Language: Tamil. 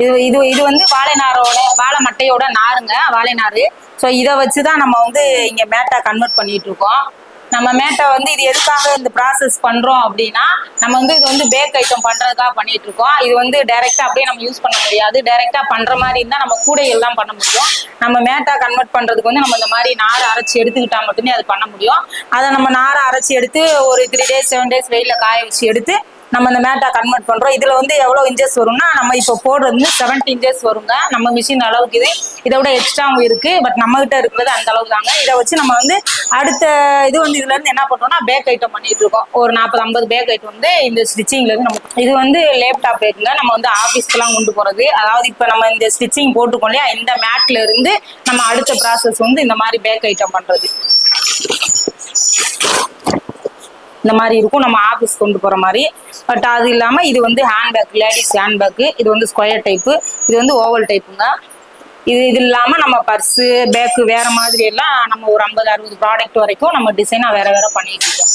இது இது இது வந்து வாழை மட்டையோட நாருங்க, வாழை நாறு. ஸோ இதை வச்சுதான் நம்ம வந்து இங்க மேட்டா கன்வெர்ட் பண்ணிட்டு இருக்கோம். நம்ம மேட்டை வந்து இது எதுக்காக இந்த ப்ராசஸ் பண்றோம் அப்படின்னா, நம்ம வந்து இது வந்து பேக் ஐட்டம் பண்றதுக்காக பண்ணிட்டு இருக்கோம். இது வந்து டைரக்டா அப்படியே நம்ம யூஸ் பண்ண முடியாது. டைரக்டா பண்ற மாதிரி இருந்தா நம்ம கூடைகள் தான் பண்ண முடியும். நம்ம மேட்டா கன்வெர்ட் பண்றதுக்கு வந்து நம்ம இந்த மாதிரி நாரை அரைச்சி எடுத்துக்கிட்டா மட்டுமே அது பண்ண முடியும். அதை நம்ம நாரை அரைச்சி எடுத்து ஒரு 3 days 7 days வெயில காய வச்சு எடுத்து நம்ம இந்த மேட்டா கன்வெர்ட் பண்றோம். இதுல வந்து எவ்வளவு இன்ச்சஸ் வரும்னா, நம்ம இப்போ போடுறது வந்து 70 inches வருங்க. நம்ம மிஷின் அளவுக்கு இதை விட எக்ஸ்ட்ராவும் இருக்கு. பட் நம்ம கிட்ட இருக்கிறது அந்த அளவு தாங்க. இதை வச்சு நம்ம வந்து அடுத்த இது வந்து இதுல இருந்து என்ன பண்றோம்னா பேக் ஐட்டம் பண்ணிட்டு இருக்கோம். ஒரு 40-50 பேக் ஐட்டம் வந்து இந்த ஸ்டிச்சிங்ல இருந்து நம்ம இது வந்து லேப்டாப் பேக்குங்க. நம்ம வந்து ஆபீஸ்க்கு எல்லாம் கொண்டு போறது. அதாவது இப்ப நம்ம இந்த ஸ்டிச்சிங் போட்டுக்கோம் இல்லையா, இந்த மேட்ல இருந்து நம்ம அடுத்த ப்ராசஸ் வந்து இந்த மாதிரி பேக் ஐட்டம் பண்றது. இந்த மாதிரி இருக்கும், நம்ம ஆஃபீஸ் கொண்டு போற மாதிரி. பட் அது இல்லாம இது வந்து ஹேண்ட்பேக், லேடிஸ் ஹேண்ட்பேக். இது வந்து ஸ்கொயர் டைப்பு, இது வந்து ஓவல் டைப்புங்க. இது இல்லாம நம்ம பர்ஸு பேக்கு வேற மாதிரி எல்லாம் நம்ம ஒரு 50-60 ப்ராடக்ட் வரைக்கும் நம்ம டிசைனா வேற பண்ணிட்டு இருக்கோம்.